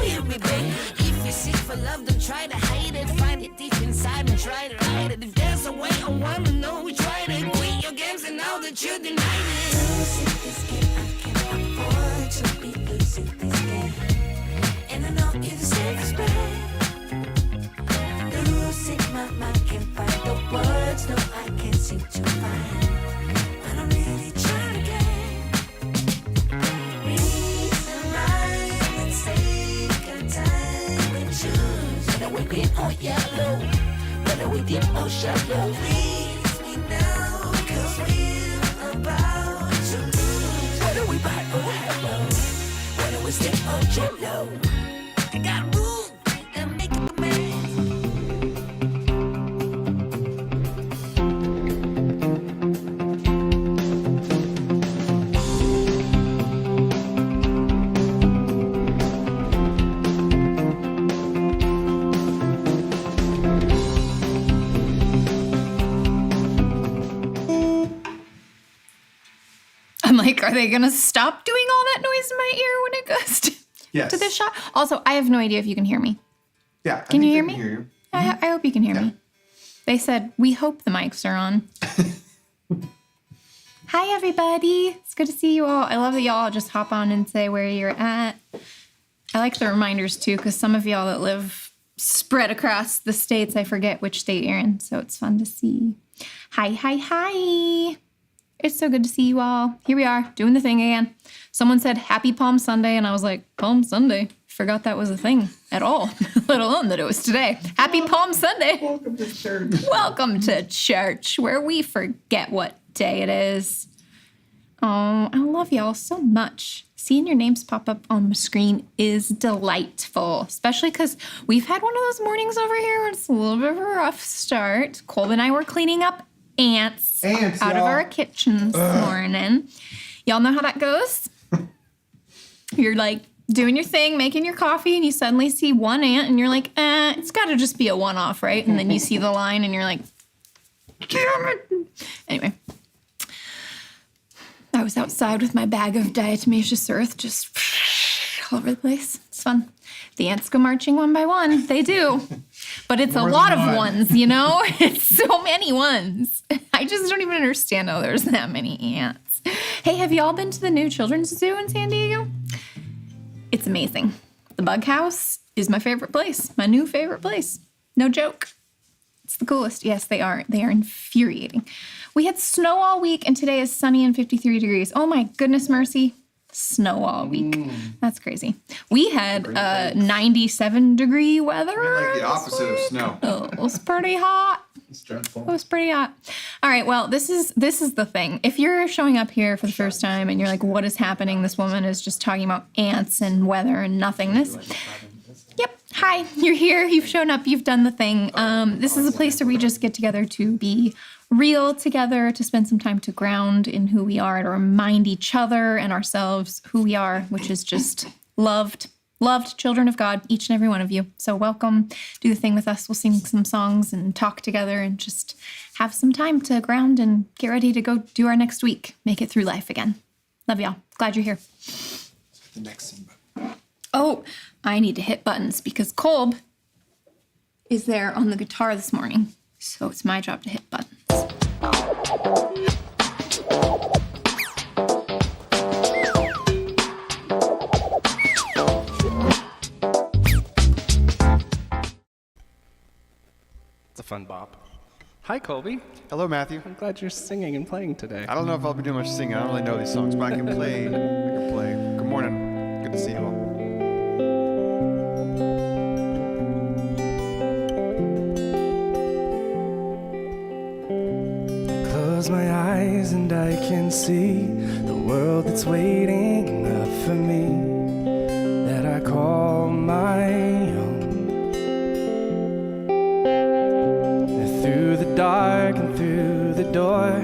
hear me, baby. If you seek for love, don't try to hide it. Find it deep inside and try to hide it. If there's a way, I wanna know who tried it. Quit your games and now that you denied it. Losing this game, I can't afford to be losing this game. And I know you deserve respect. The rules in my mind can't find the words. No, I can't seem to find. I don't really try to game. Reason right, let's take our time and choose. Whether we green or yellow, whether we deep or shallow. Please me now, cause we're about to lose. Whether we buy or hello, whether we stick or jello. I got rules and make it man. I'm like, are they going to stop doing all that noise in my ear when it goes to this shot? Also, I have no idea if you can hear me. Yeah. Can you hear me? Hear you. I hope you can hear me. They said, we hope the mics are on. Hi, everybody. It's good to see you all. I love that y'all just hop on and say where you're at. I like the reminders, too, because some of y'all that live spread across the states, I forget which state you're in, so it's fun to see. Hi, hi, hi. It's so good to see you all. Here we are, doing the thing again. Someone said, Happy Palm Sunday, and I was like, Palm Sunday? Forgot that was a thing at all, let alone that it was today. Happy Palm Sunday. Welcome to church. Welcome to church, where we forget what day it is. Oh, I love y'all so much. Seeing your names pop up on the screen is delightful, especially because we've had one of those mornings over here where it's a little bit of a rough start. Colby and I were cleaning up ants out of our kitchen this morning. Y'all know how that goes? You're like doing your thing, making your coffee, and you suddenly see one ant, and you're like, it's got to just be a one-off, right? And then you see the line, and you're like, damn it. Anyway, I was outside with my bag of diatomaceous earth just all over the place. It's fun. The ants go marching one by one. They do. But it's more a lot of ones, you know? It's so many ones. I just don't even understand how there's that many ants. Hey, have y'all been to the new children's zoo in San Diego? It's amazing. The bug house is my favorite place. My new favorite place. No joke. It's the coolest. Yes, they are. They are infuriating. We had snow all week, and today is sunny and 53 degrees. Oh, my goodness mercy. Snow all week. That's crazy. We had 97-degree weather. Like the opposite of snow. It was pretty hot. It's dreadful. It was pretty hot. All right, well, this is the thing. If you're showing up here for the first time and you're like, what is happening? This woman is just talking about ants and weather and nothingness. Yep. Hi, you're here. You've shown up. You've done the thing. This is a place where we just get together to be real together, to spend some time to ground in who we are, to remind each other and ourselves who we are, which is just loved children of God, each and every one of you. So welcome. Do the thing with us. We'll sing some songs and talk together and just have some time to ground and get ready to go do our next week. Make it through life again. Love y'all. Glad you're here. The next scene button. Oh, I need to hit buttons because Kolb is there on the guitar this morning. So it's my job to hit buttons. It's a fun bop. Hi, Colby. Hello, Matthew. I'm glad you're singing and playing today. I don't know if I'll be doing much singing. I don't really know these songs, but I can play. Good morning. Good to see you all. Close my eyes and I can see the world that's waiting up for me, that I call my own. And through the dark and through the door,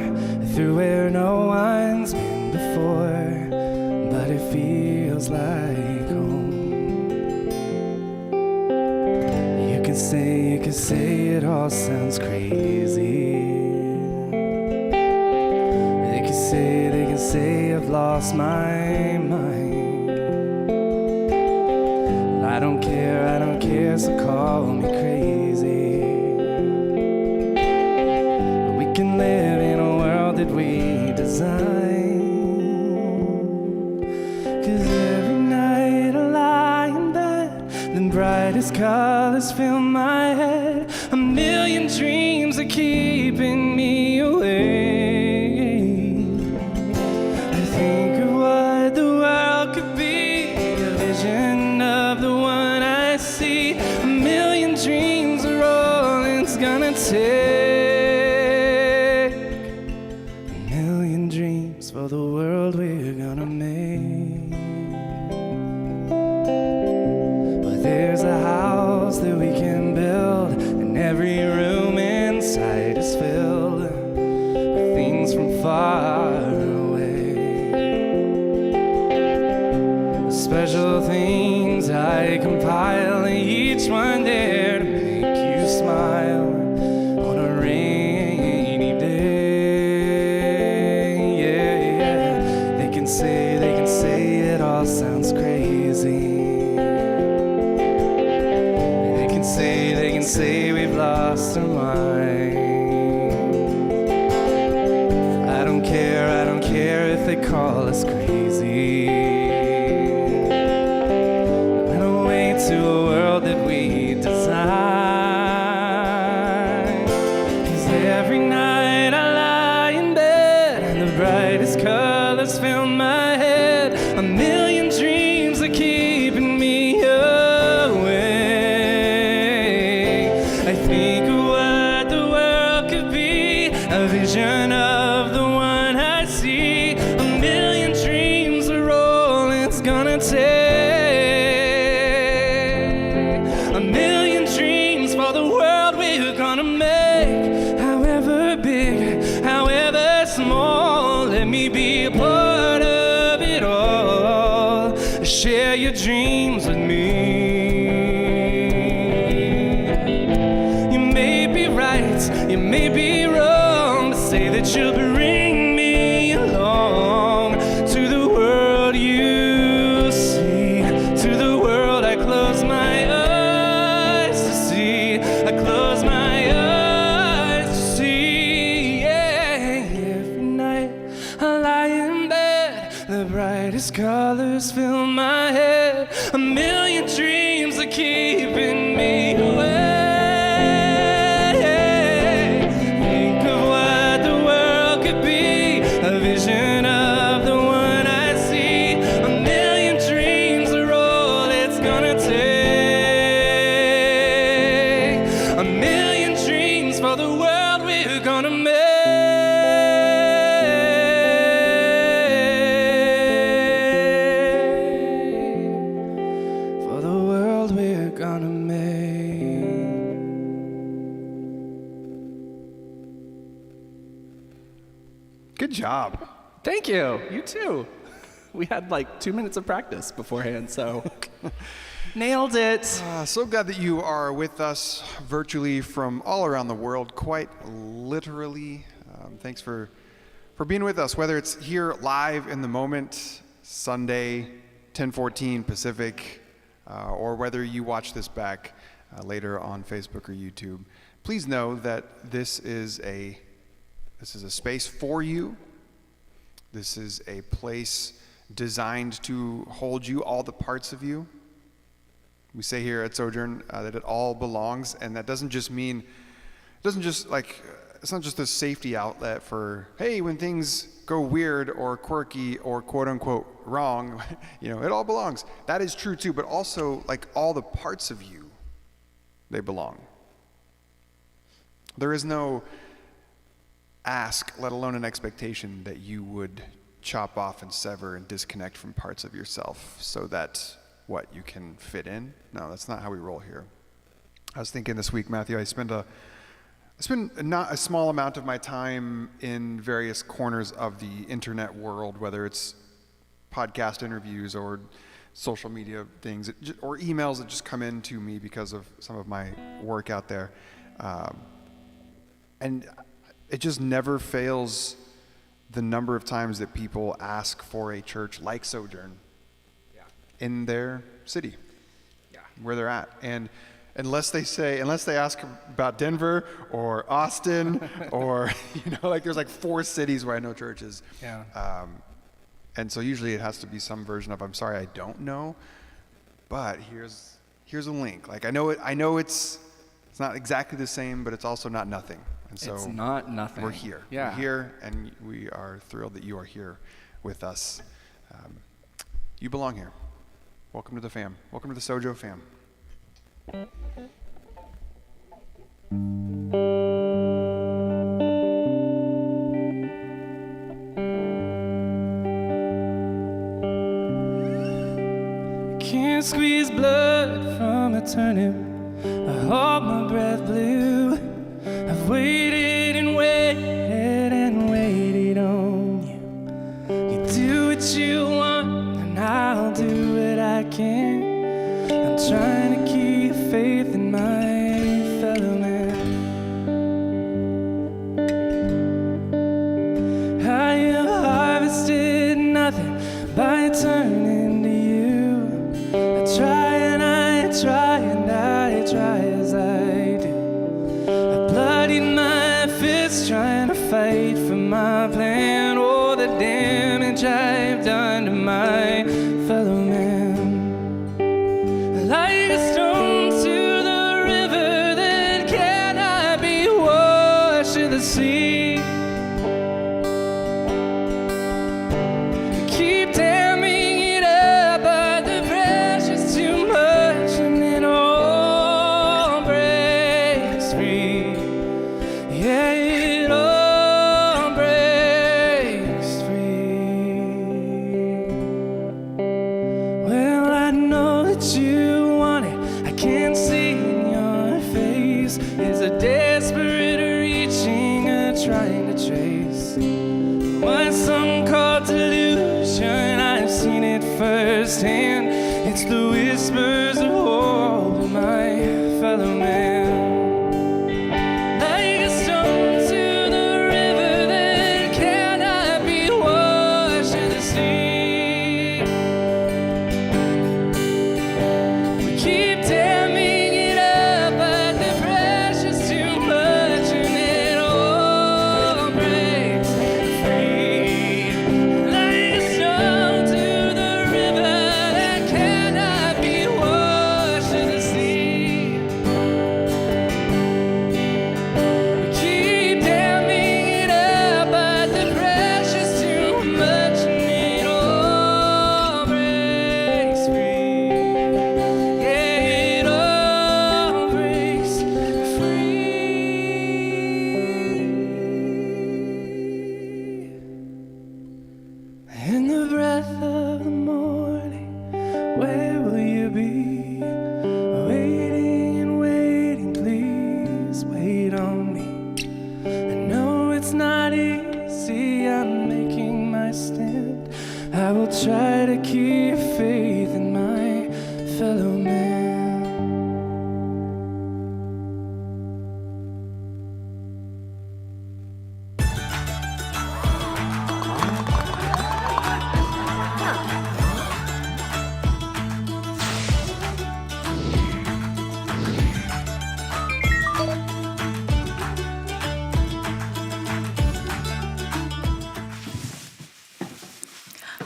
through where no one's been before, but it feels like home. You can say it all sounds crazy. They can say I've lost my mind. Light don't care, so call me crazy. But we can live in a world that we design. 'Cause every night I lie in bed, the brightest colors fill my head. A million dreams are keeping me awake. I think of what the world could be, a vision of the one I see. A million dreams are all it's gonna take. A million dreams for the world we're gonna make. But there's a house that we can build, and every room inside is filled with things from far away. Special things I compile, each one there to make you smile on a rainy day. Yeah, yeah. They can say it all sounds crazy. They can say we've lost our mind. I don't care if they call us crazy. I'm gonna wait to a world that we design. 'Cause every night I lie in bed, and the brightest colors fill my head. A million dreams are keeping me awake. I think of what the world could be, a vision of the one I see. A million dreams are all it's gonna take. A million dreams for the world we're gonna make. However big, however small, let me be a part of it all. Share your dreams with me. You may be right, you may be wrong, but say that you'll bring me along to the world you see, to the world I close my eyes to see. I close my eyes to see. Yeah, every night I lie in bed, the brightest colors fill my head. A million dreams are keeping me awake. Think of what the world could be, a vision of the one I see. A million dreams are all it's gonna take. A million dreams for the world we're gonna make. For the world we're gonna make. Good job. Thank you. You too. We had like 2 minutes of practice beforehand, so nailed it. So glad that you are with us virtually from all around the world, quite literally. Thanks for being with us, whether it's here live in the moment, Sunday, 10:14 Pacific, or whether you watch this back later on Facebook or YouTube. Please know that this is a space for you. This is a place designed to hold you, all the parts of you. We say here at Sojourn that it all belongs, and that doesn't just mean, it's not just a safety outlet for, hey, when things go weird or quirky or quote unquote wrong, it all belongs. That is true too, but also like all the parts of you, they belong. There is no ask, let alone an expectation that you would chop off and sever and disconnect from parts of yourself so that you can fit in. No, that's not how we roll here. I was thinking this week, Matthew, I spend not a small amount of my time in various corners of the internet world, whether it's podcast interviews or social media things or emails that just come in to me because of some of my work out there. And it just never fails the number of times that people ask for a church like Sojourn in their city. Yeah. where they're at. And unless they ask about Denver or Austin or, there's like 4 cities where I know churches. Yeah. And so usually it has to be some version of, I'm sorry, I don't know, but here's a link. Like I know it's not exactly the same, but it's also not nothing. And so It's not nothing. we're here. Yeah. We're here, and we are thrilled that you are here with us. You belong here. Welcome to the fam. Welcome to the Sojo fam. Can't squeeze blood from a turnip. I hold my breath blue. I've waited and waited and waited on you. You do what you want, and I'll do what I can. I'm trying to keep faith in my fellow man. I have harvested nothing by turning to you. I try and I try and I try as I do. I bloodied my fists trying to fight for my plan. Oh, the damage I've done to my fellow man. Like a stone to the river that cannot be washed to the sea. Keep damming it up, but the pressure's too much and it all breaks free. Yeah, it all breaks free. Well, I know that you want it. I can't see in your face. It's a desperate reaching, a trying to trace what some call delusion. I've seen it firsthand. It's the whispers of hope in my fellow man. Like a stone to the river that cannot be washed to the sea. We keep damming it up, but the pressure's too much and it all breaks free. Like a stone to the river that cannot be washed to the sea. We keep damming it up, but the pressure's too much and it all breaks free. Yeah, it all breaks free. In the breath of the morning, where will you be? Waiting and waiting, please wait on me. I know it's not easy, I'm making my stand. I will try to keep faith in my fellow man.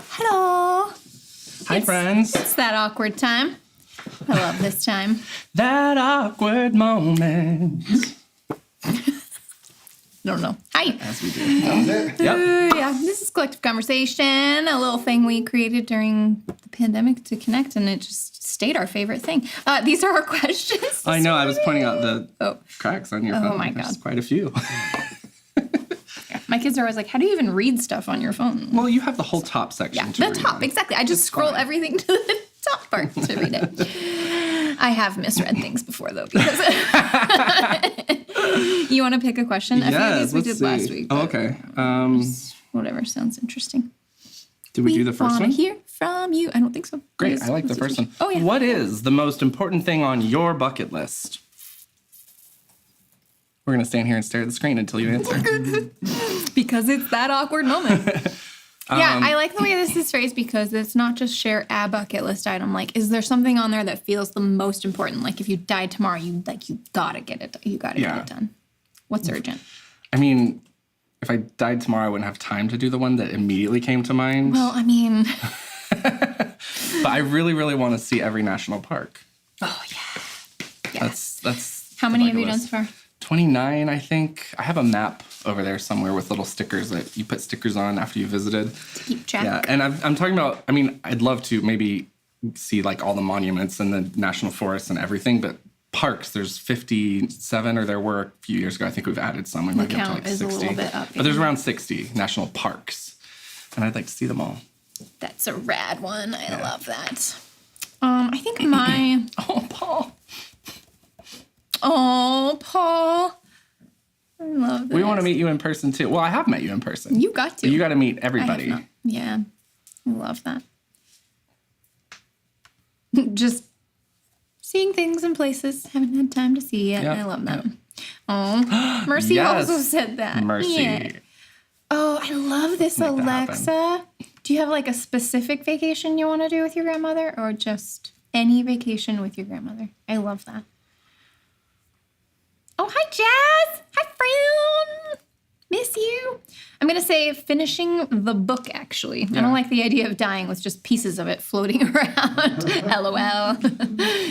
Hello. Hi, friends. It's that awkward time. I love this time. That awkward moment. No. Hi. As we do. Yep. Yeah, this is Collective Conversation, a little thing we created during the pandemic to connect, and it just stayed our favorite thing. These are our questions. I know, I was pointing out the Oh. cracks on your Oh phone. my There's God. quite a few. My kids are always like, how do you even read stuff on your phone? Well, you have the whole top section Yeah, to the read top, on. exactly. I just scroll everything to the top part to read it. I have misread things before, though, because you want to pick a question? A few of these we let's did last see. week. Oh, but okay. Whatever sounds interesting. Did we do the first wanna one? hear from you. I don't think so. Great, I like the first one. Oh, yeah. What is the most important thing on your bucket list? We're going to stand here and stare at the screen until you answer. Because it's that awkward moment. Yeah, I like the way this is phrased because it's not just share a bucket list item. Like, is there something on there that feels the most important? Like, if you died tomorrow, you gotta get it. You gotta get it done. What's urgent? I mean, if I died tomorrow, I wouldn't have time to do the one that immediately came to mind. Well, I mean, but I really, really want to see every national park. oh yeah. That's How the many have bucket you done list. so far? 29, I think. I have a map over there somewhere with little stickers that you put stickers on after you visited. Keep track. Yeah, and I'm talking about, I mean, I'd love to maybe see like all the monuments and the national forests and everything, but parks, there's 57, or there were a few years ago. I think we've added some. We might get up to count like is 60. a little bit up, But there's yeah. around 60 national parks, and I'd like to see them all. That's a rad one. I love that. I think my Oh, Paul. Paul. I love this. We want to meet you in person too. Well, I have met you in person. You got to. But you got to meet I have everybody. not. Yeah. I love that. Just seeing things in places haven't had time to see yet. Yep, I love that. yep. Oh, Mercy Yes. also said that. Mercy. Yeah. Oh, I love this, Make that Alexa. Do you have like a specific vacation you want to do with your grandmother, or just any vacation with your grandmother? I love that. Oh, hi, Jazz. Hi, friend. Miss you. I'm going to say finishing the book, actually. I don't like the idea of dying with just pieces of it floating around. LOL.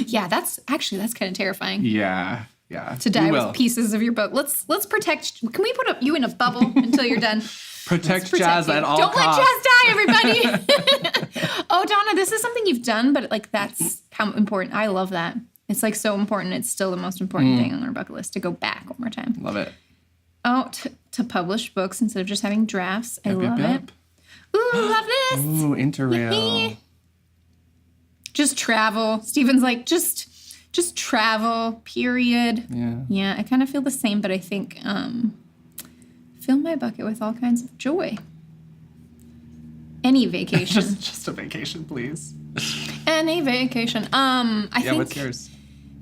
Yeah, that's kind of terrifying. Yeah. To die We with will. pieces of your book. Let's protect. Can we put you in a bubble until you're done? Protect Let's Jazz you. at all Don't costs. let Jazz die, everybody. Oh, Donna, this is something you've done, but like that's how important. I love that. It's like so important. It's still the most important thing on our bucket list to go back one more time. Love it. Oh, to publish books instead of just having drafts. I Yep, love yep, it. Ooh, love this. Ooh, Interrail. Just travel. Steven's like, just travel, period. Yeah. Yeah, I kind of feel the same, but I think fill my bucket with all kinds of joy. Any vacation. Just a vacation, please. Any vacation. I think. What's yours?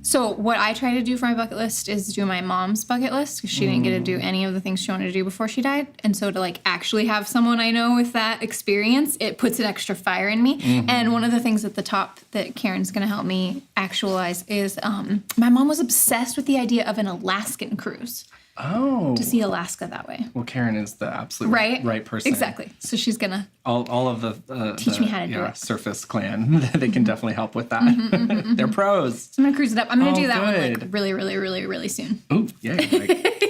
So what I try to do for my bucket list is do my mom's bucket list because she didn't get to do any of the things she wanted to do before she died. And so to like actually have someone I know with that experience, it puts an extra fire in me. And one of the things at the top that Karen's going to help me actualize is my mom was obsessed with the idea of an Alaskan cruise Oh. to see Alaska that way. Well, Karen is the absolute right person. Exactly. So she's going to All of the Teach me how to do it. Surface clan, they can definitely help with that. They're pros. I'm going to cruise it up. I'm going to do that one like good. really, really, really, really soon. Ooh, yeah,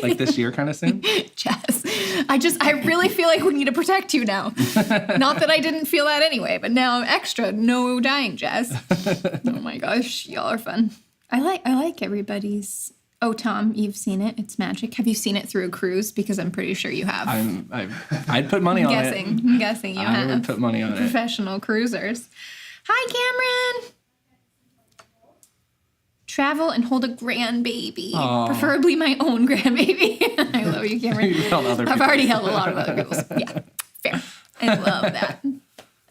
like this year kind of soon. Jazz. I really feel like we need to protect you now. Not that I didn't feel that anyway, but now extra. No dying, Jazz. Oh my gosh, y'all are fun. I like everybody's. Oh, Tom, you've seen it. It's magic. Have you seen it through a cruise? Because I'm pretty sure you have. I'd put money on it. I'm guessing you I have. would put money on it. Professional cruisers. Hi, Cameron. Travel and hold a grandbaby. Aw. Preferably my own grandbaby. I love you, Cameron. You've held other I've people's. already held a lot of other people's. Yeah, fair. I love that.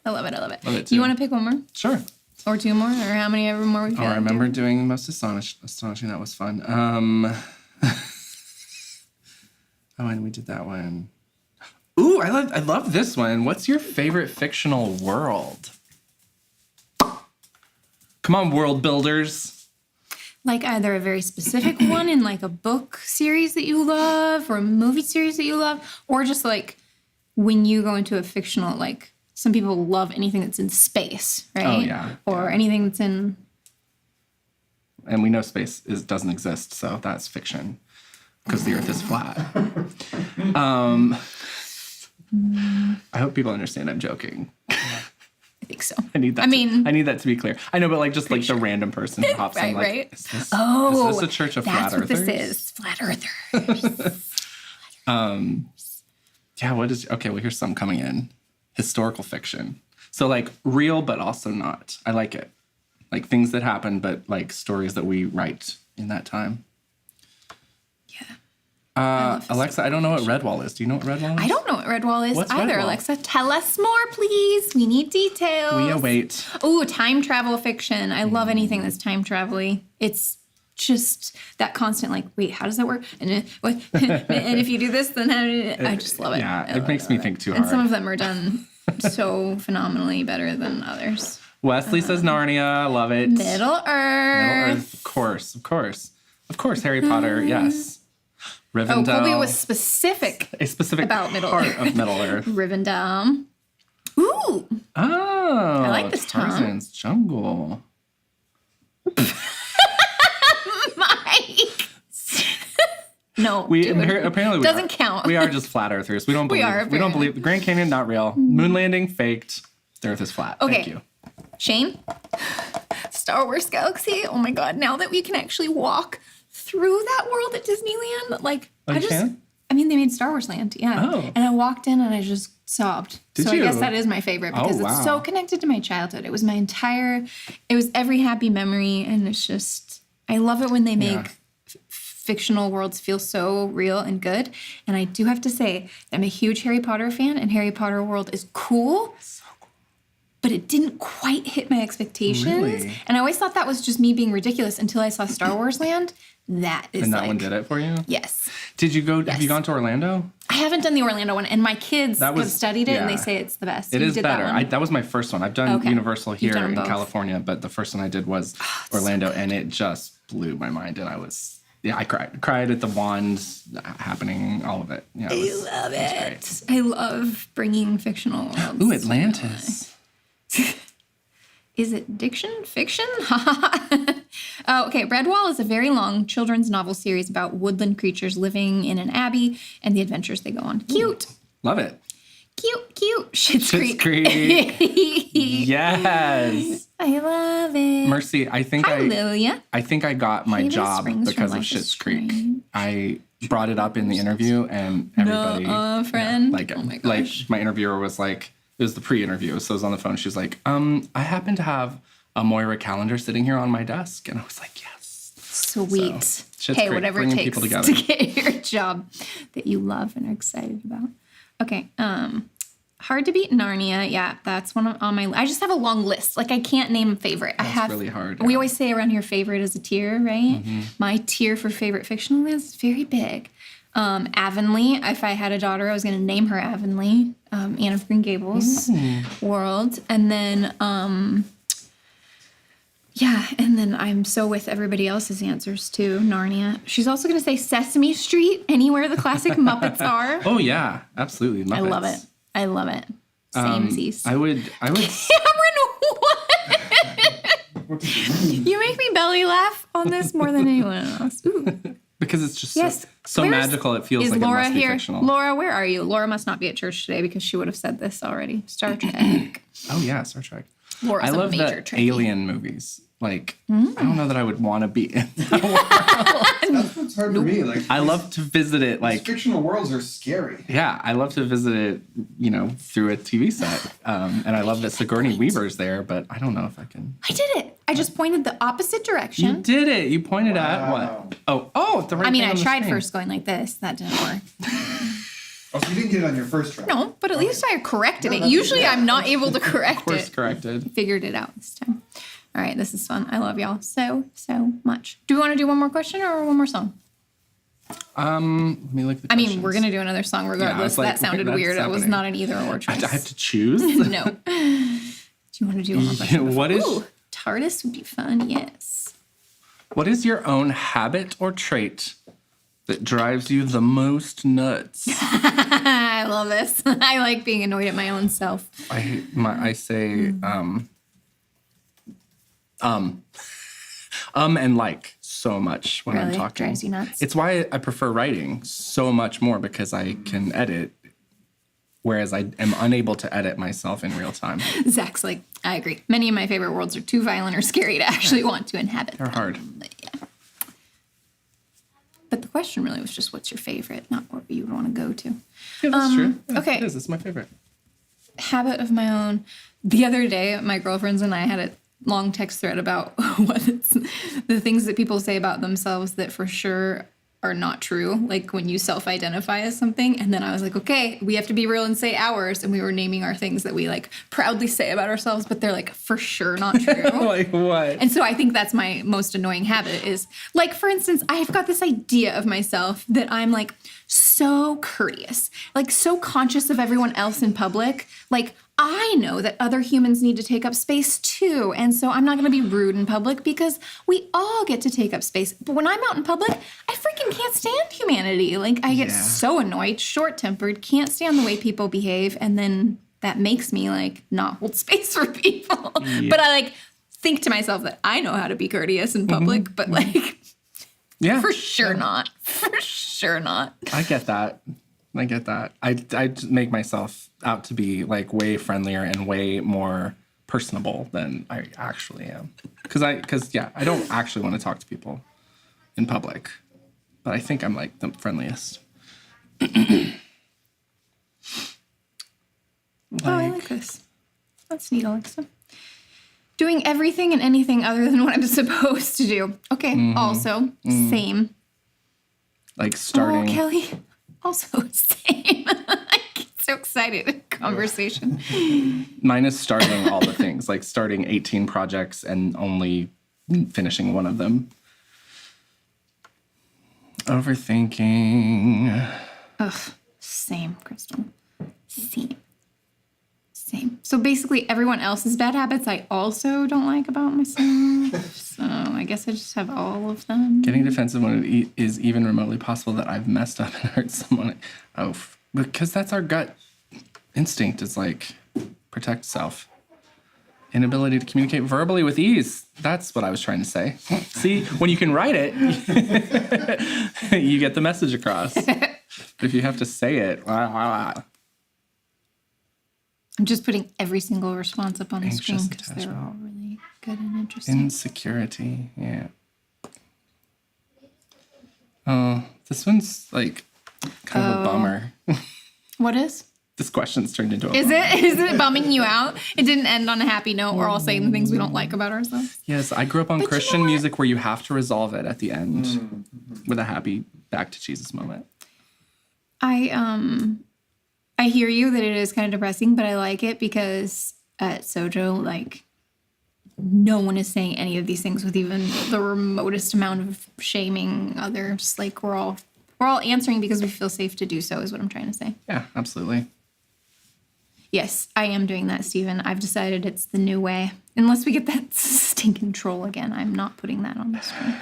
I love it. Love it You too. want to pick one more? Sure. Or two more? Or how many ever more we've got? I remember doing the most astonishing. That was fun. Oh, and we did that one. Ooh, I love this one. What's your favorite fictional world? Come on, world builders. Like either a very specific one in like a book series that you love or a movie series that you love, or just like when you go into a fictional, like some people love anything that's in space, right? Oh, yeah. Or anything that's in... And we know space doesn't exist, so that's fiction because the Earth is flat. I hope people understand I'm joking. I think so. I need that. I need that to be clear. I know, but like just like the random person who hops in, like, right. is this a church of that's flat what earthers? this is. Flat earthers. Yeah, okay, well, here's some coming in. Historical fiction. So like real, but also not. I like it. Like things that happen, but like stories that we write in that time. Yeah. Alexa, I don't know what Redwall is. Do you know what Redwall is? I don't know what Redwall is What's either, Redwall? Alexa. Tell us more, please. We need details. We await. Ooh, time travel fiction. I love anything that's time travel-y. It's just that constant, like, wait, how does that work? And what? And if you do this, then how do you... I just love it. Yeah, I it love makes me think too hard. And some of them are done so phenomenally better than others. Wesley says Narnia. I love it. Middle Earth. Of course. Harry Potter. Yes. Rivendell. Colby was specific. A specific about Middle part Earth. of Middle Earth. Rivendell. Ooh. Oh. I like this, Tom. Tarzan's Jungle. Mike. No. Apparently we doesn't count. We are just flat earthers. We don't believe. We don't believe the Grand Canyon, not real. Moon landing, faked. The Earth is flat. Okay. Thank you. Shane. Star Wars Galaxy. Oh my God! Now that we can actually walk through that world at Disneyland, like I mean, they made Star Wars Land. Yeah. Oh. And I walked in and I just sobbed. Did so you? I guess that is my favorite because it's so connected to my childhood. It was every happy memory, and it's just I love it when they make fictional worlds feel so real and good. And I do have to say, I'm a huge Harry Potter fan, and Harry Potter World is cool. So cool. But it didn't quite hit my expectations. Really? And I always thought that was just me being ridiculous until I saw Star Wars Land. That is And that one did it for you? Yes. Did you go? Yes. Have you gone to Orlando? I haven't done the Orlando one, and my kids have studied it, and they say it's the best. It is better. That was my first one. I've done Universal here in California, but the first one I did was Orlando, and it just blew my mind. And I cried at the wand happening, all of it. Yeah, I love it. I love bringing fictional worlds. Ooh, Atlantis. Is it fiction? Okay, Redwall is a very long children's novel series about woodland creatures living in an abbey and the adventures they go on. Cute. Love it. Cute. Schitt's Creek. Yes. I love it. Mercy, I think I got my job because of Schitt's Creek. I brought it up in the interview, and everybody, friend. Yeah, oh my gosh. Like my interviewer was like, it was the pre-interview, so I was on the phone. She was like, I happen to have a Moira calendar sitting here on my desk, and I was like, yes. Sweet. So, hey, whatever it takes to get your job that you love and are excited about. Okay. Hard to beat Narnia. Yeah, that's one on my. I just have a long list. Like I can't name a favorite. That's really hard. We always say around here, favorite is a tier, right? Mm-hmm. My tier for favorite fictional is very big. Avonlea. If I had a daughter, I was going to name her Avonlea. Anne of Green Gables world, and then and then I'm so with everybody else's answers too. Narnia. She's also going to say Sesame Street, anywhere the classic Muppets are. Oh yeah, absolutely. Muppets. I love it. Samesies. I would. Cameron, what? You make me belly laugh on this more than anyone else. Ooh. Because it's just so magical. It feels like Laura it must here? Be fictional. Laura, where are you? Laura must not be at church today because she would have said this already. Star Trek. Oh yeah, Star Trek. Laura's I love a major the Alien movies. Like, I don't know that I would want to be in that world. That's what's hard for me. Like, I love to visit it. Like, fictional worlds are scary. Yeah, I love to visit it, through a TV set. And I love that Sigourney Weaver's there, but I don't know if I can. I did it. I just pointed the opposite direction. You did it. You pointed at what? Oh, the right. I mean, I tried first going like this. That didn't work. Oh, so you didn't get it on your first try. No, but at least I corrected it. Usually I'm not able to correct it. Course corrected. Figured it out this time. All right, this is fun. I love y'all so much. Do we want to do one more question or one more song? Let me look at the questions. we're going to do another song regardless. That sounded weird. It was not an either or choice. I have to choose? No. Do you want to do one more question? Ooh, TARDIS would be fun, yes. What is your own habit or trait that drives you the most nuts? I love this. I like being annoyed at my own self. I say and like so much when I'm talking. Drives you nuts? It's why I prefer writing so much more because I can edit, whereas I am unable to edit myself in real time. Zach's like, I agree. Many of my favorite worlds are too violent or scary to actually want to inhabit. They're hard. But the question really was just what's your favorite, not what you would want to go to. Yeah, that's true. Yeah, okay. It is. It's my favorite. Habit of my own. The other day, my girlfriends and I had a long text thread about the things that people say about themselves that for sure are not true, like when you self-identify as something. And then I was like, okay, we have to be real and say ours. And we were naming our things that we like proudly say about ourselves, but they're like for sure not true. Like what? And so I think that's my most annoying habit is like, for instance, I've got this idea of myself that I'm like so courteous, like so conscious of everyone else in public. Like I know that other humans need to take up space too. And so I'm not going to be rude in public because we all get to take up space. But when I'm out in public, I freaking can't stand humanity. Like, I get so annoyed, short-tempered, can't stand the way people behave. And then that makes me, like, not hold space for people. Yeah. But I, like, think to myself that I know how to be courteous in public, but, like, for sure not. For sure not. I get that. I make myself out to be like way friendlier and way more personable than I actually am. Because I don't actually want to talk to people in public, but I think I'm like the friendliest. I like this. That's neat, Alexa. Doing everything and anything other than what I'm supposed to do. Okay, also, same. Like starting. Oh, Kelly. Also, same. I get so excited in conversation. Mine is starting all the things, like starting 18 projects and only finishing one of them. Overthinking. Ugh, same, Crystal. Same. So basically, everyone else's bad habits I also don't like about myself. So I guess I just have all of them. Getting defensive when it is even remotely possible that I've messed up and hurt someone. Because that's our gut instinct, is like protect self. Inability to communicate verbally with ease. That's what I was trying to say. See, when you can write it, you get the message across. But if you have to say it, I'm just putting every single response up on the screen because they're all really good and interesting. Insecurity, yeah. Oh, this one's like kind of a bummer. What is? This question's turned into a bummer. Is it bumming you out? It didn't end on a happy note. We're all saying the things we don't like about ourselves. Yes, I grew up on Christian music where you have to resolve it at the end with a happy back to Jesus moment. I hear you that it is kind of depressing, but I like it because at Sojo, like, no one is saying any of these things with even the remotest amount of shaming others. Like, we're all answering because we feel safe to do so, is what I'm trying to say. Yeah, absolutely. Yes, I am doing that, Stephen. I've decided it's the new way. Unless we get that stinking troll again, I'm not putting that on the screen.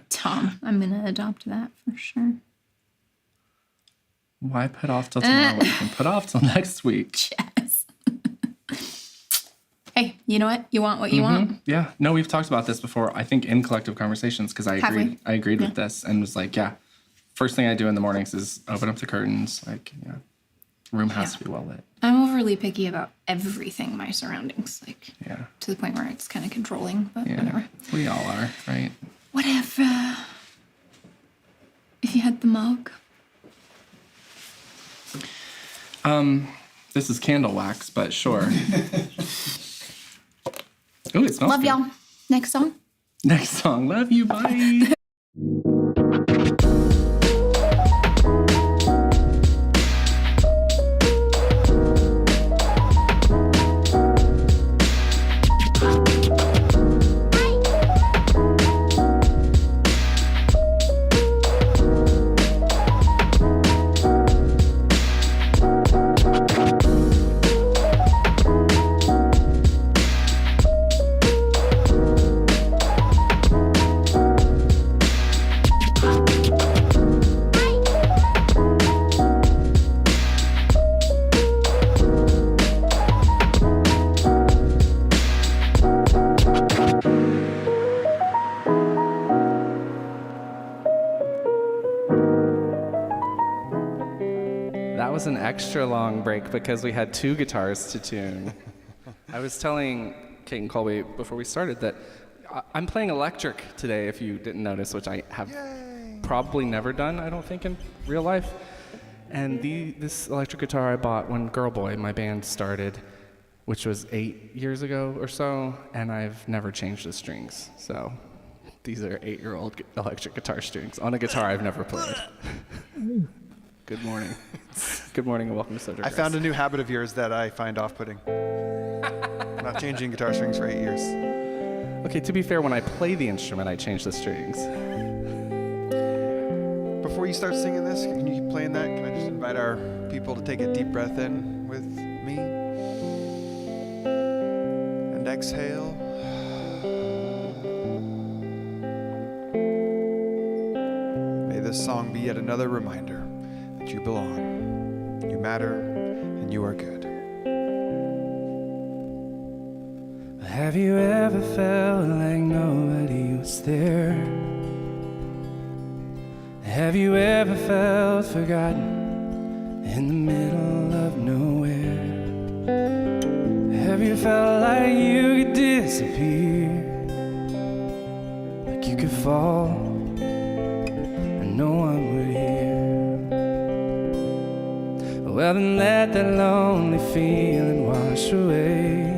Tom, I'm going to adopt that for sure. Why put off till tomorrow? You can put off till next week. Yes. Hey, you know what? You want what you want. Yeah. No, we've talked about this before, I think, in collective conversations, because I agreed with this and was like, first thing I do in the mornings is open up the curtains. Like, room has to be well lit. I'm overly picky about everything, my surroundings, like, to the point where it's kind of controlling, but whatever. We all are, right? Whatever. If you had the mug. This is candle wax, but sure. Ooh, it smells Love good. y'all. Next song. Next song. Love you. Bye. That was an extra long break because we had 2 guitars to tune. I was telling Kate and Colby before we started that I'm playing electric today, if you didn't notice, which I have probably never done, I don't think, in real life. And this electric guitar I bought when Girl Boy, my band, started, which was 8 years ago or so, and I've never changed the strings. So these are 8-year-old electric guitar strings on a guitar I've never played. Good morning. Good morning and welcome to Sojourn Grace. I found a new habit of yours that I find off-putting. Not changing guitar strings for 8 years. Okay, to be fair, when I play the instrument, I change the strings. Before before you start singing this, can you keep playing that? Can I just invite our people to take a deep breath in with me? And exhale. May this song be yet another reminder that you belong, you matter, and you are good. Have you ever felt like nobody was there? Have you ever felt forgotten in the middle of nowhere? Have you felt like you could disappear, like you could fall and no one would hear? Well, then let that lonely feeling wash away.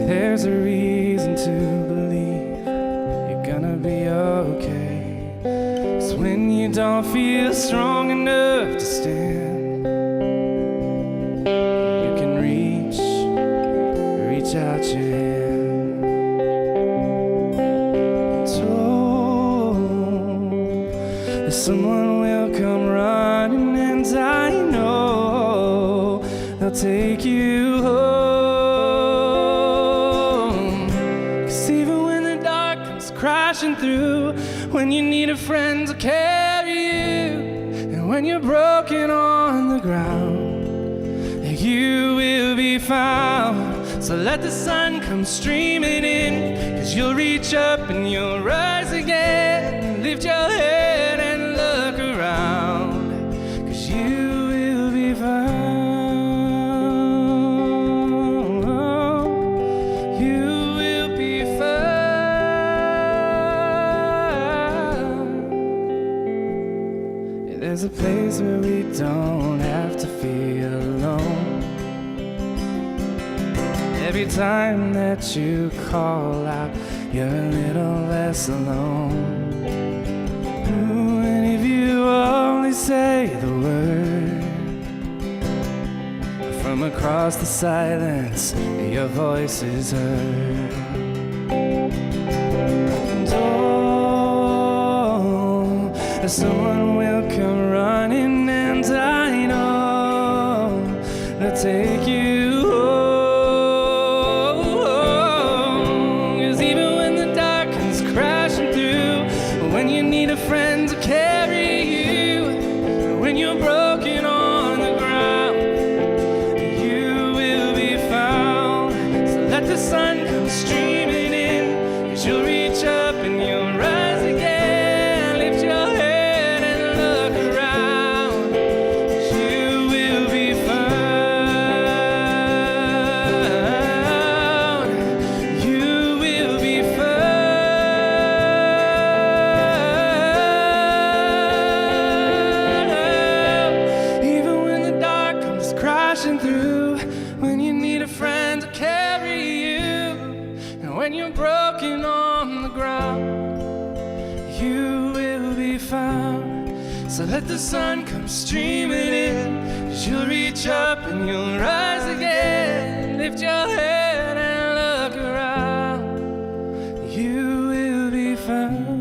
There's a reason to believe you're gonna be okay. 'Cause when you don't feel strong enough to stand, you can reach out your hand. Told that someone will come running, and I know they'll take you home. Crashing through, when you need a friend to carry you, and when you're broken on the ground, you will be found. So let the sun come streaming in, 'cause you'll reach up and you'll rise again. Lift your head and look around, 'cause you will be found. There's a place where we don't have to feel alone. Every time that you call out, you're a little less alone. Ooh, and if you only say the word, from across the silence, your voice is heard. And oh, someone will come running, and I know they'll take you home. 'Cause even when the dark comes crashing through, when you need a friend to carry you, when you're broken on the ground, you will be found. So let the sun come streaming in, 'cause you'll reach up and you'll rise again. Through, when you need a friend to carry you, and when you're broken on the ground, you will be found. So let the sun come streaming in, 'cause you'll reach up and you'll rise again. Lift your head and look around, you will be found.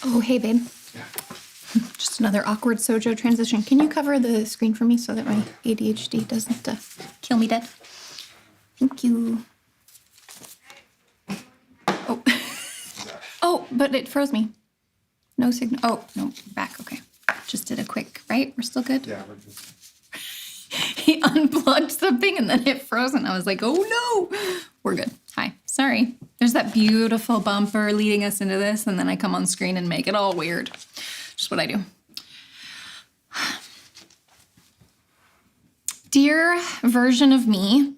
Oh, hey, babe. Just another awkward Sojo transition. Can you cover the screen for me so that my ADHD doesn't kill me dead? Thank you. Oh. Oh, but it froze me. No signal. Oh, no, back. Okay. Just did a quick, right? We're still good? Yeah, we're just... He unplugged something and then it froze and I was like, oh no, we're good. Hi, sorry. There's that beautiful bumper leading us into this and then I come on screen and make it all weird. Just what I do. Dear version of me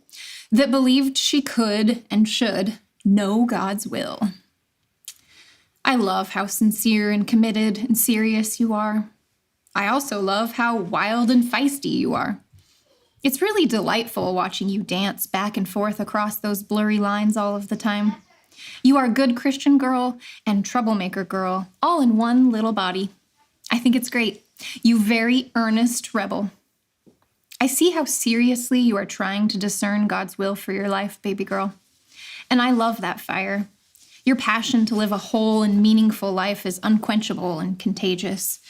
that believed she could and should know God's will. I love how sincere and committed and serious you are. I also love how wild and feisty you are. It's really delightful watching you dance back and forth across those blurry lines all of the time. You are good Christian girl and troublemaker girl, all in one little body. I think it's great. You very earnest rebel. I see how seriously you are trying to discern God's will for your life, baby girl. And I love that fire. Your passion to live a whole and meaningful life is unquenchable and contagious.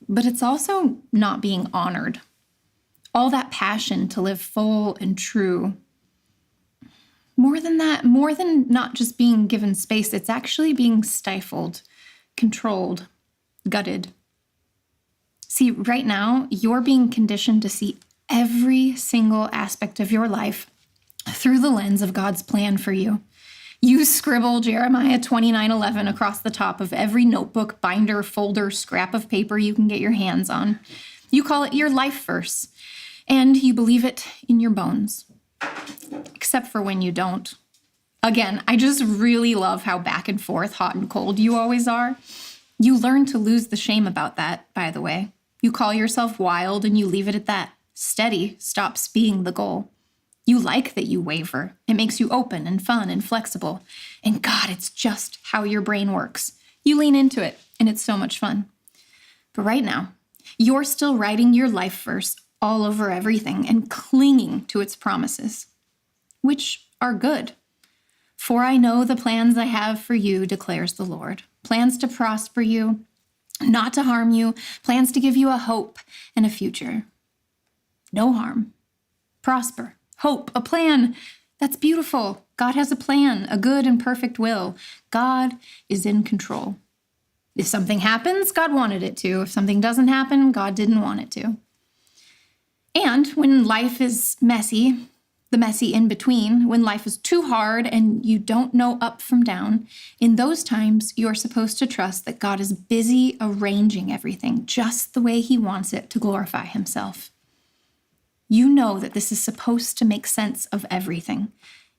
But it's also not being honored. All that passion to live full and true. More than that, more than not just being given space, it's actually being stifled, controlled, gutted. See, right now, you're being conditioned to see every single aspect of your life through the lens of God's plan for you. You scribble Jeremiah 29:11 across the top of every notebook, binder, folder, scrap of paper you can get your hands on. You call it your life verse, and you believe it in your bones. Except for when you don't. Again, I just really love how back and forth, hot and cold you always are. You learn to lose the shame about that, by the way. You call yourself wild and you leave it at that. Steady stops being the goal. You like that you waver. It makes you open and fun and flexible. And God, it's just how your brain works. You lean into it, and it's so much fun. But right now, you're still writing your life verse all over everything and clinging to its promises, which are good. For I know the plans I have for you, declares the Lord. Plans to prosper you, not to harm you, plans to give you a hope and a future. No harm. Prosper. Hope. A plan. That's beautiful. God has a plan, a good and perfect will. God is in control. If something happens, God wanted it to. If something doesn't happen, God didn't want it to. And when life is messy, the messy in between, when life is too hard and you don't know up from down, in those times, you're supposed to trust that God is busy arranging everything just the way he wants it to glorify himself. You know that this is supposed to make sense of everything,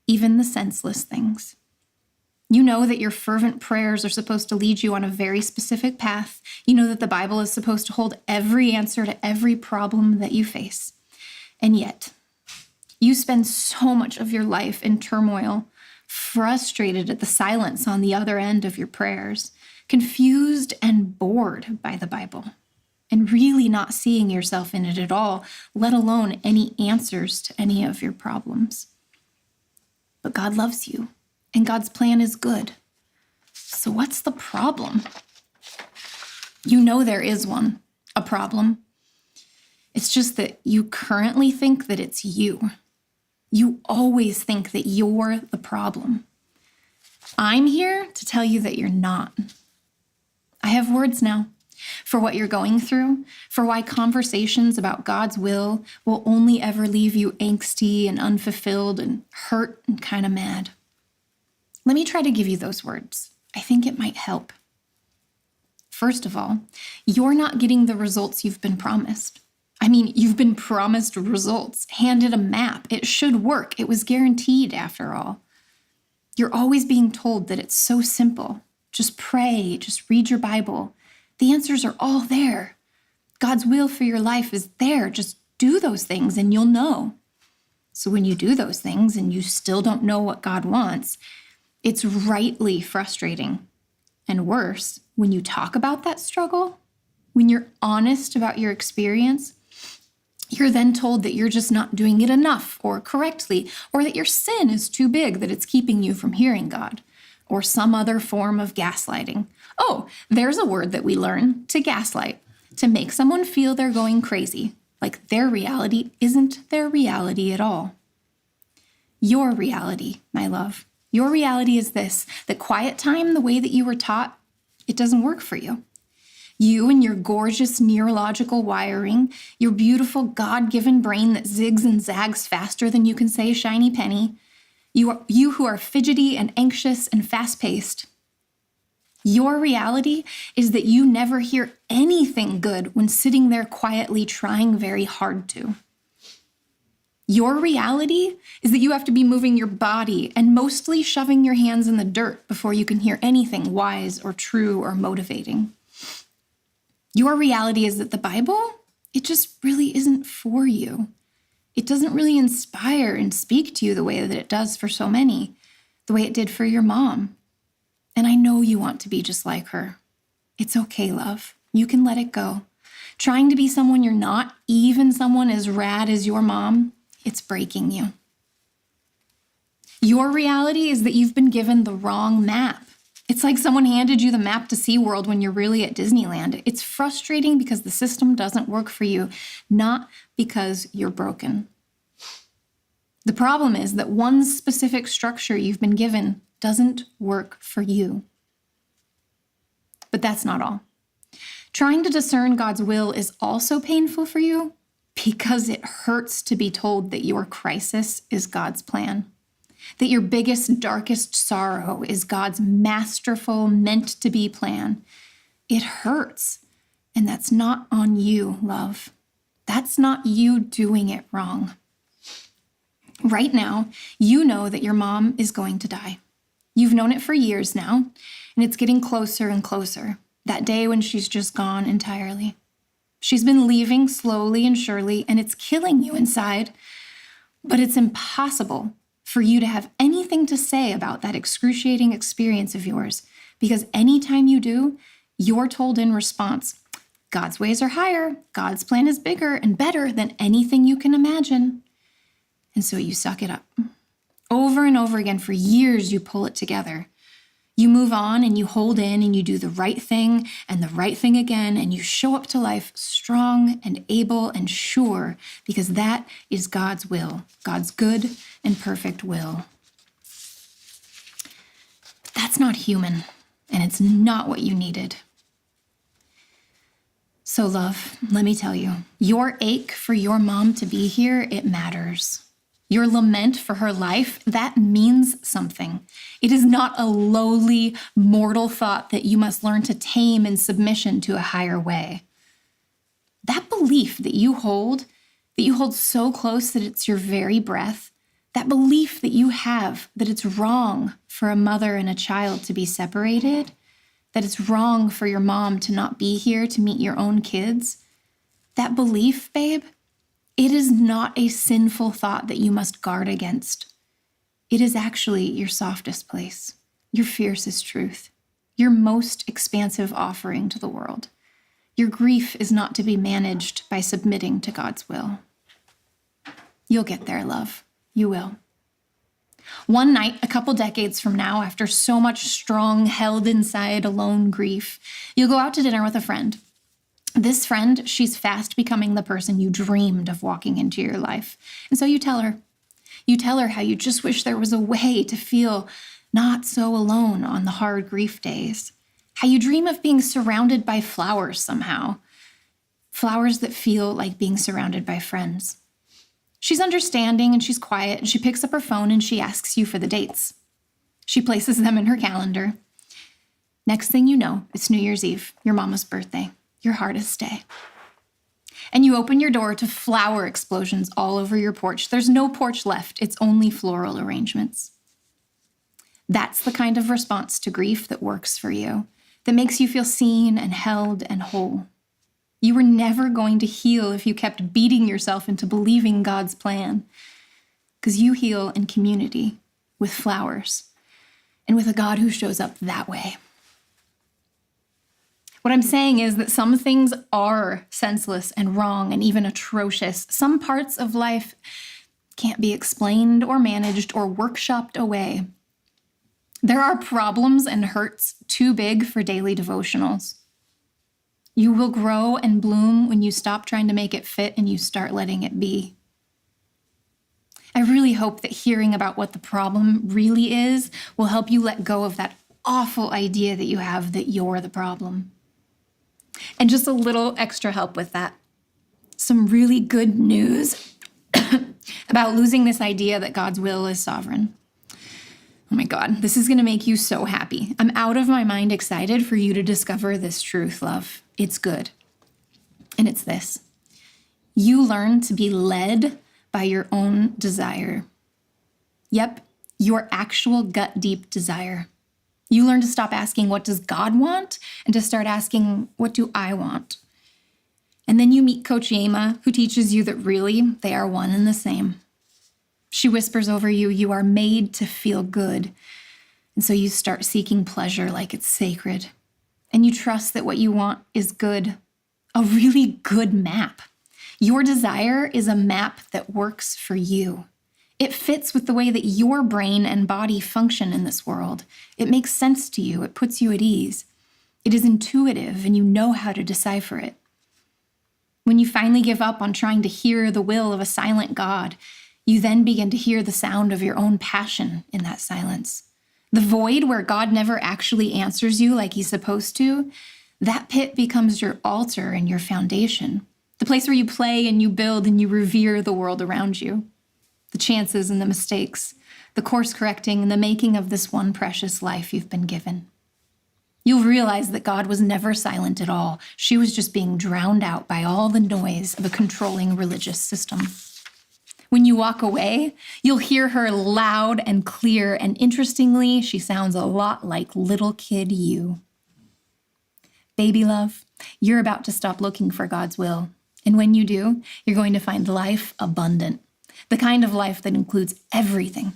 even the senseless things. You know that your fervent prayers are supposed to lead you on a very specific path. You know that the Bible is supposed to hold every answer to every problem that you face. And yet, you spend so much of your life in turmoil, frustrated at the silence on the other end of your prayers, confused and bored by the Bible, and really not seeing yourself in it at all, let alone any answers to any of your problems. But God loves you. And God's plan is good. So what's the problem? You know there is one, a problem. It's just that you currently think that it's you. You always think that you're the problem. I'm here to tell you that you're not. I have words now for what you're going through, for why conversations about God's will only ever leave you angsty and unfulfilled and hurt and kind of mad. Let me try to give you those words. I think it might help. First of all, you're not getting the results you've been promised. I mean, you've been promised results, handed a map. It should work. It was guaranteed after all. You're always being told that it's so simple. Just pray, just read your Bible. The answers are all there. God's will for your life is there. Just do those things and you'll know. So when you do those things and you still don't know what God wants, it's rightly frustrating. And worse, when you talk about that struggle, when you're honest about your experience, you're then told that you're just not doing it enough or correctly, or that your sin is too big that it's keeping you from hearing God, or some other form of gaslighting. Oh, there's a word that we learn: to gaslight, to make someone feel they're going crazy, like their reality isn't their reality at all. Your reality, my love, your reality is this: that quiet time, the way that you were taught, it doesn't work for you. You and your gorgeous neurological wiring, your beautiful God-given brain that zigs and zags faster than you can say shiny penny, you who are fidgety and anxious and fast-paced. Your reality is that you never hear anything good when sitting there quietly trying very hard to. Your reality is that you have to be moving your body and mostly shoving your hands in the dirt before you can hear anything wise or true or motivating. Your reality is that the Bible, it just really isn't for you. It doesn't really inspire and speak to you the way that it does for so many, the way it did for your mom. And I know you want to be just like her. It's okay, love. You can let it go. Trying to be someone you're not, even someone as rad as your mom, it's breaking you. Your reality is that you've been given the wrong map. It's like someone handed you the map to SeaWorld when you're really at Disneyland. It's frustrating because the system doesn't work for you, not because you're broken. The problem is that one specific structure you've been given doesn't work for you. But that's not all. Trying to discern God's will is also painful for you because it hurts to be told that your crisis is God's plan. That your biggest, darkest sorrow is God's masterful, meant-to-be plan. It hurts, and that's not on you, love. That's not you doing it wrong. Right now, you know that your mom is going to die. You've known it for years now, and it's getting closer and closer, that day when she's just gone entirely. She's been leaving slowly and surely, and it's killing you inside, but it's impossible for you to have anything to say about that excruciating experience of yours, because anytime you do, you're told in response, God's ways are higher, God's plan is bigger and better than anything you can imagine. And so you suck it up. Over and over again, for years, you pull it together. You move on and you hold in and you do the right thing and the right thing again, and you show up to life strong and able and sure, because that is God's will, God's good and perfect will. But that's not human, and it's not what you needed. So, love, let me tell you, your ache for your mom to be here, it matters. Your lament for her life, that means something. It is not a lowly, mortal thought that you must learn to tame in submission to a higher way. That belief that you hold so close that it's your very breath, that belief that you have that it's wrong for a mother and a child to be separated, that it's wrong for your mom to not be here to meet your own kids, that belief, babe, it is not a sinful thought that you must guard against. It is actually your softest place, your fiercest truth, your most expansive offering to the world. Your grief is not to be managed by submitting to God's will. You'll get there, love. You will. One night, a couple decades from now, after so much strong, held inside, alone grief, you'll go out to dinner with a friend. This friend, she's fast becoming the person you dreamed of walking into your life. And so you tell her. You tell her how you just wish there was a way to feel not so alone on the hard grief days. How you dream of being surrounded by flowers somehow. Flowers that feel like being surrounded by friends. She's understanding and she's quiet, and she picks up her phone and she asks you for the dates. She places them in her calendar. Next thing you know, it's New Year's Eve, your mama's birthday. Your hardest day. And you open your door to flower explosions all over your porch. There's no porch left. It's only floral arrangements. That's the kind of response to grief that works for you, that makes you feel seen and held and whole. You were never going to heal if you kept beating yourself into believing God's plan, because you heal in community with flowers and with a God who shows up that way. What I'm saying is that some things are senseless and wrong and even atrocious. Some parts of life can't be explained or managed or workshopped away. There are problems and hurts too big for daily devotionals. You will grow and bloom when you stop trying to make it fit and you start letting it be. I really hope that hearing about what the problem really is will help you let go of that awful idea that you have that you're the problem. And just a little extra help with that. Some really good news about losing this idea that God's will is sovereign. Oh my God, this is going to make you so happy. I'm out of my mind excited for you to discover this truth, love. It's good. And it's this. You learn to be led by your own desire. Yep, your actual gut-deep desire. You learn to stop asking, what does God want? And to start asking, what do I want? And then you meet Coach Yema, who teaches you that really, they are one and the same. She whispers over you, you are made to feel good. And so you start seeking pleasure like it's sacred. And you trust that what you want is good, a really good map. Your desire is a map that works for you. It fits with the way that your brain and body function in this world. It makes sense to you. It puts you at ease. It is intuitive, and you know how to decipher it. When you finally give up on trying to hear the will of a silent God, you then begin to hear the sound of your own passion in that silence. The void where God never actually answers you like he's supposed to, that pit becomes your altar and your foundation. The place where you play and you build and you revere the world around you. The chances and the mistakes, the course correcting and the making of this one precious life you've been given. You'll realize that God was never silent at all. She was just being drowned out by all the noise of a controlling religious system. When you walk away, you'll hear her loud and clear, and interestingly, she sounds a lot like little kid you. Baby love, you're about to stop looking for God's will. And when you do, you're going to find life abundant. The kind of life that includes everything.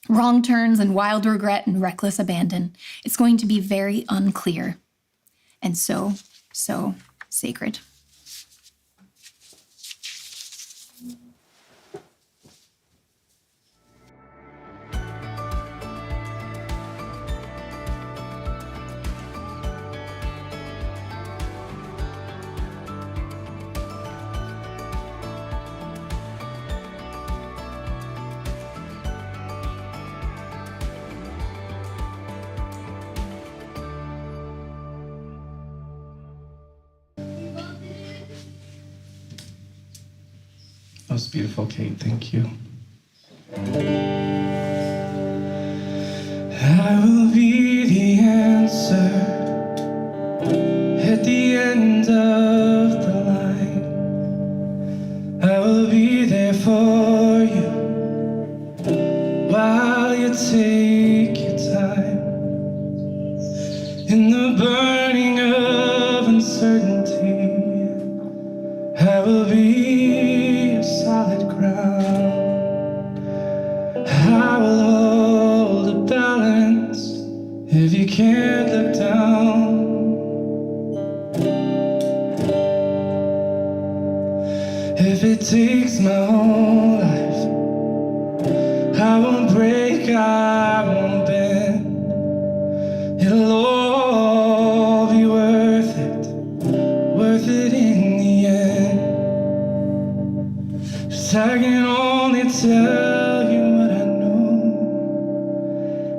Wrong turns and wild regret and reckless abandon. It's going to be very unclear and so sacred. That was beautiful, Kate. Thank you. I will be the answer at the end of the line. I will be there for you while you take your time. In the burning of uncertainty, I will be solid ground. I will hold a balance if you can't look down. If it takes my whole life, I won't break, I won't bend. It'll all be worth it in the end. I can only tell you what I know,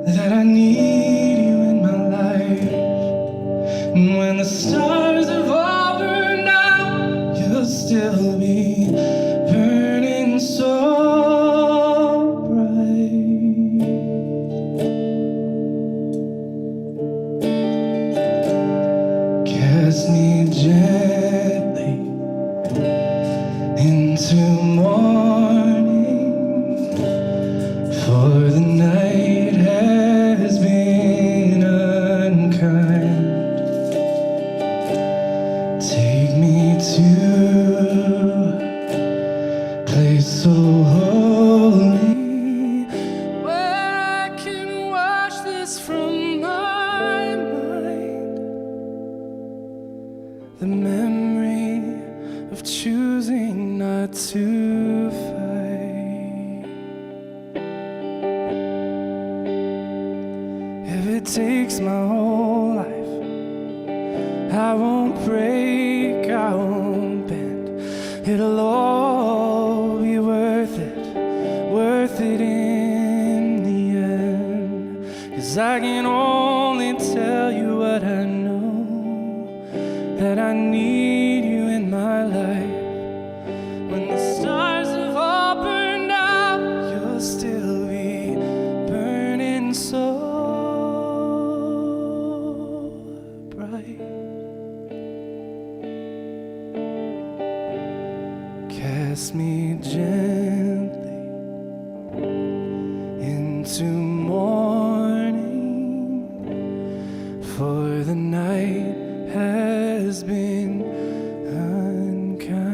that I need you in my life. And when the stars have all burned out, you'll still be burning so bright. Cast me gently into morning, for the night has been unkind. it takes my whole life. I won't break, I won't bend. It'll all be worth it in the end. 'Cause I can only tell you what I know, that I need you in my life. When the stars have all burned out, you'll still be burning so bright. Cast me gently into morning, for the night has been unkind.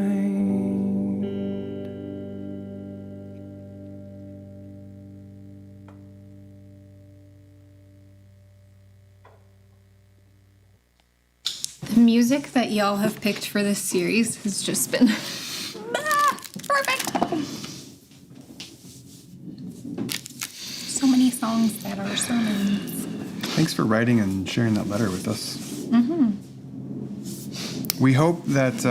The music that y'all have picked for this series has just been perfect. So many songs that are sermons. Thanks for writing and sharing that letter with us. We hope that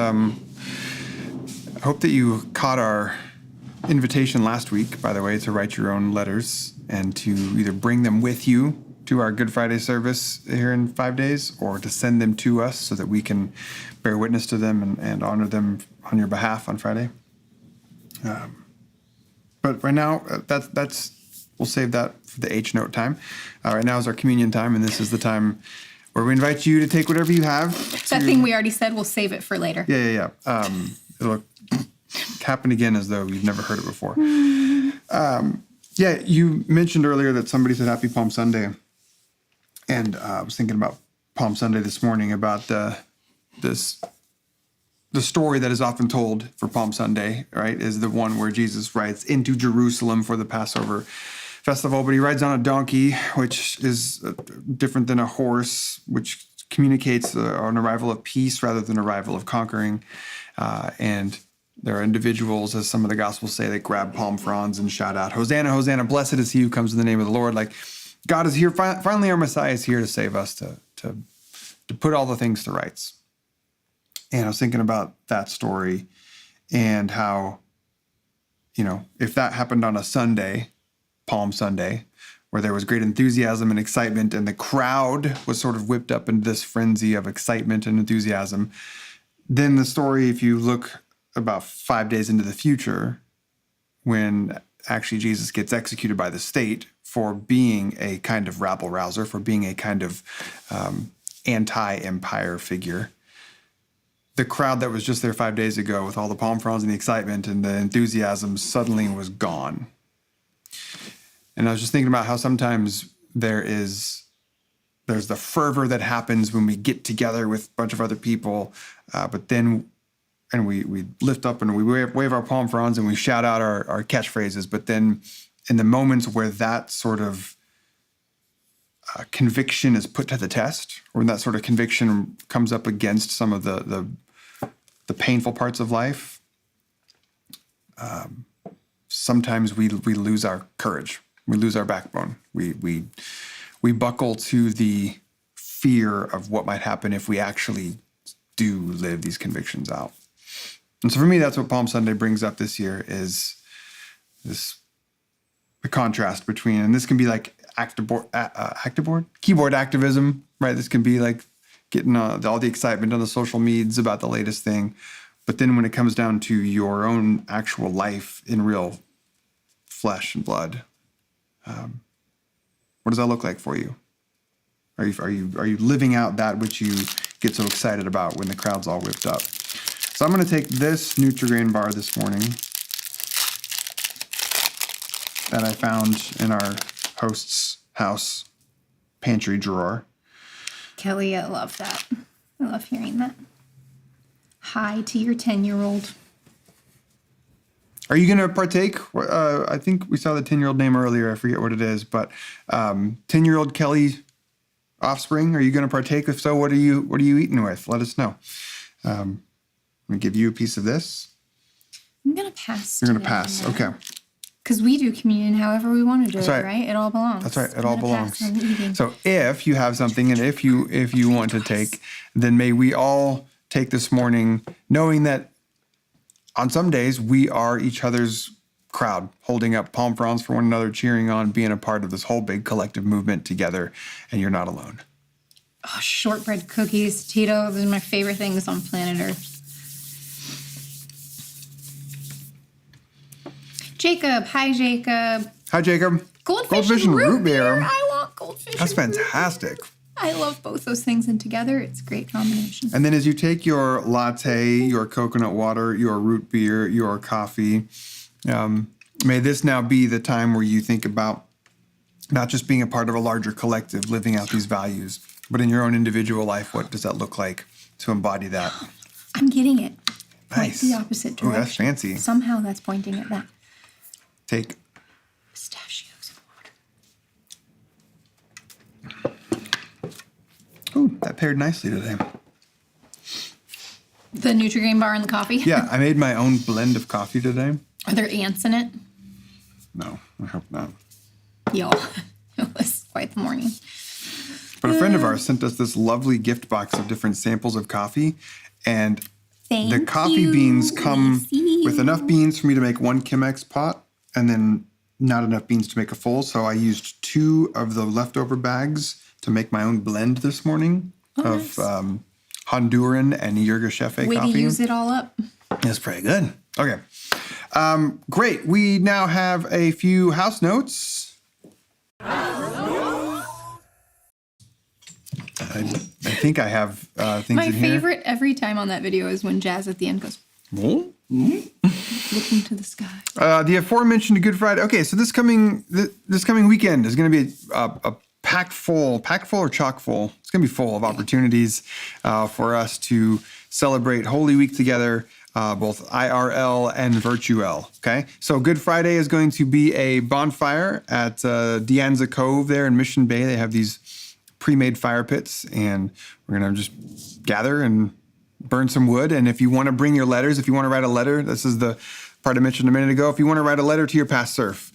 you caught our invitation last week, by the way, to write your own letters and to either bring them with you to our Good Friday service here in 5 days, or to send them to us so that we can bear witness to them and honor them on your behalf on Friday. But right now, we'll save that for the H note time. Right now is our communion time, and this is the time where we invite you to take whatever you have. That thing we already said, we'll save it for later. Yeah. It'll happen again as though you've never heard it before. You mentioned earlier that somebody said Happy Palm Sunday. And I was thinking about Palm Sunday this morning, about the story that is often told for Palm Sunday, right, is the one where Jesus rides into Jerusalem for the Passover festival, but he rides on a donkey, which is different than a horse, which communicates an arrival of peace rather than arrival of conquering. And there are individuals, as some of the Gospels say, that grab palm fronds and shout out, "Hosanna, Hosanna, blessed is he who comes in the name of the Lord." Like, God is here. Finally, our Messiah is here to save us, to put all the things to rights. And I was thinking about that story and how, if that happened on a Sunday, Palm Sunday, where there was great enthusiasm and excitement, and the crowd was sort of whipped up into this frenzy of excitement and enthusiasm, then the story, if you look about 5 days into the future, when actually Jesus gets executed by the state for being a kind of rabble-rouser, for being a kind of anti-empire figure, the crowd that was just there 5 days ago with all the palm fronds and the excitement and the enthusiasm suddenly was gone. And I was just thinking about how sometimes there's the fervor that happens when we get together with a bunch of other people, but then we lift up and we wave our palm fronds and we shout out our catchphrases. But then in the moments where that sort of conviction is put to the test, or when that sort of conviction comes up against some of the painful parts of life, sometimes we lose our courage. We lose our backbone. We buckle to the fear of what might happen if we actually do live these convictions out. And so for me, that's what Palm Sunday brings up this year, is the contrast between, and this can be like keyboard activism, right? This can be like getting all the excitement on the social medias about the latest thing. But then when it comes down to your own actual life in real flesh and blood, what does that look like for you? Are you living out that which you get so excited about when the crowd's all whipped up? So I'm going to take this Nutri-Grain bar this morning that I found in our host's house pantry drawer. Kelly, I love that. I love hearing that. Hi to your 10-year-old. Are you going to partake? I think we saw the 10-year-old name earlier. I forget what it is, but 10-year-old Kelly offspring. Are you going to partake? If so, what are you eating with? Let us know. I'm going to give you a piece of this. I'm going to pass. You're going to pass. Okay. Because we do communion however we want to do That's it, right. It all belongs. That's right. It I'm all gonna pass belongs. on the eating. So if you have something and if you want to take, then may we all take this morning knowing that on some days we are each other's crowd, holding up palm fronds for one another, cheering on, being a part of this whole big collective movement together, and you're not alone. Oh, shortbread cookies, Tito. Those are my favorite things on planet Earth. Jacob. Hi, Jacob. Hi, Jacob. Goldfish and root beer. beer. I want goldfish That's and root beer. fantastic. I love both those things, and together it's a great combination. And then as you take your latte, your coconut water, your root beer, your coffee, may this now be the time where you think about not just being a part of a larger collective, living out these values, but in your own individual life, what does that look like to embody that? I'm getting it. Point Nice. the opposite Ooh, direction. that's fancy. Somehow that's pointing at that. Take Pistachios and water. Ooh, that paired nicely today. The Nutri-Grain bar and the coffee. Yeah, I made my own blend of coffee today. Are there ants in it? No, I hope not. Y'all, it was quite the morning. But a friend of ours sent us this lovely gift box of different samples of coffee, and the coffee beans come with enough beans for me to make one Chemex pot, and then not enough beans to make a full. So I used 2 of the leftover bags to make my own blend this morning of Honduran and Yirgacheffe Way coffee. to use it all up. That's pretty good. Okay. Great. We now have a few house notes. I think I have things My in here. favorite every time on that video is when Jazz at the end goes, looking to the sky. The aforementioned Good Friday. Okay, so this coming weekend is going to be a packed full or chock full. It's going to be full of opportunities for us to celebrate Holy Week together, both IRL and virtual. Okay, so Good Friday is going to be a bonfire at De Anza Cove there in Mission Bay. They have these pre-made fire pits, and we're going to just gather and burn some wood. And if you want to bring your letters, if you want to write a letter, this is the part I mentioned a minute ago. If you want to write a letter to your past self,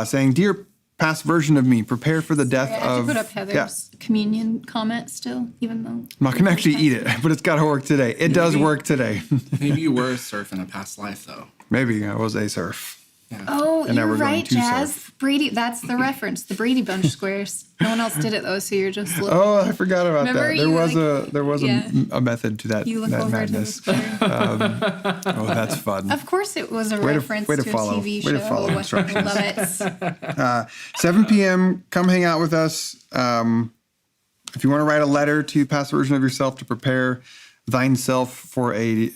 saying, "Dear past version of me, prepare for the death I have of..." to put up Heather's communion comment still, even though... I'm not going to actually eat it, but it's got to work today. It does work today. Maybe you were a surf in a past life, though. Maybe I was a surf. Oh, And now you're we're going right, to Jazz. surf. Brady, that's the reference. The Brady Bunch squares. No one else did it though, so you're just looking. Oh, I forgot about Remember that. you There was yeah. a method to that, You look that over to the madness. square. Oh, that's fun. Of course, it was a Way to- reference way to to follow. a TV Way show. to follow I instructions. love it. 7 p.m., come hang out with us. If you want to write a letter to past version of yourself to prepare thine self for a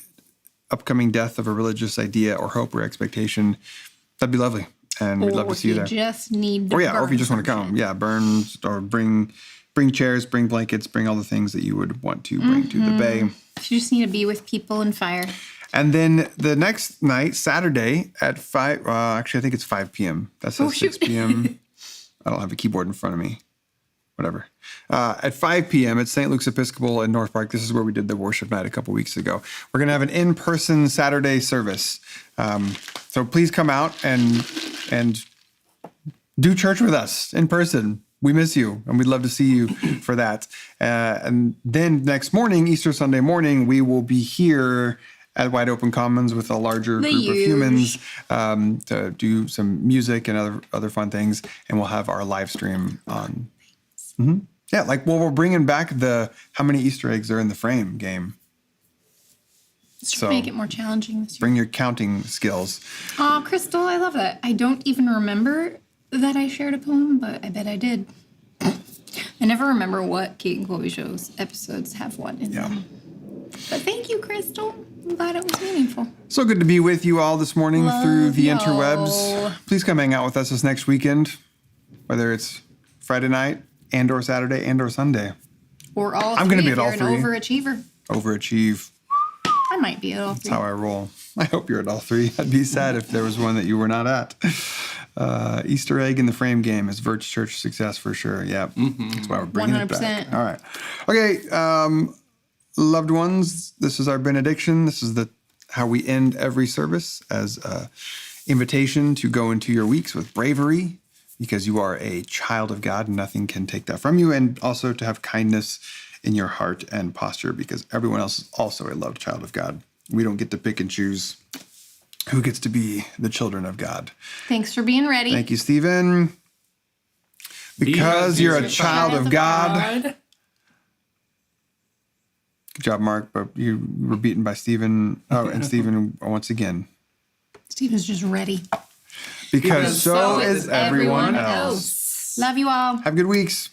upcoming death of a religious idea or hope or expectation, that'd be lovely. And we'd love to see you there. Just need to Or if you burn just want to some come. shit. Yeah, burn or bring chairs, bring blankets, bring all the things that you would want to bring to the bay. You just need to be with people and fire. And then the next night, Saturday at 5, actually I think it's 5 p.m. That says 6 p.m. I don't have a keyboard in front of me. Whatever. At 5 p.m. at St. Luke's Episcopal in North Park. This is where we did the worship night a couple weeks ago. We're going to have an in-person Saturday service. So please come out and do church with us in person. We miss you, and we'd love to see you for that. And then next morning, Easter Sunday morning, we will be here at Wide Open Commons with a larger group of humans to do some music and other fun things. And we'll have our live stream on. Mm-hmm. Yeah, we're bringing back the how many Easter eggs are in the frame game. Let's make it more challenging this year. Bring your counting skills. Oh, Crystal, I love that. I don't even remember that I shared a poem, but I bet I did. I never remember what Kate and Chloe Show's episodes have what in them. But thank you, Crystal. I'm glad it was meaningful. So good to be with you all this morning through the y'all. interwebs. Please come hang out with us this next weekend, whether it's Friday night and or Saturday and or Sunday. Or all I'm three gonna be if at all you're an three. overachiever. Overachieve. I might be at all three. That's how I roll. I hope you're at all three. I'd be sad if there was one that you were not at. Easter egg in the frame game is Virtual Church success for sure. Yeah, that's why we're bringing it back. 100%. All right. Okay, loved ones, this is our benediction. This is how we end every service as invitation to go into your weeks with bravery because you are a child of God and nothing can take that from you, and also to have kindness in your heart and posture because everyone else is also a loved child of God. We don't get to pick and choose who gets to be the children of God. Thanks for being ready. Thank you, Stephen. Because you're a child of God. Good job, Mark, but you were beaten by Stephen. Oh, and Stephen once again. Stephen's just ready. Because so is everyone else. Love you all. Have good weeks.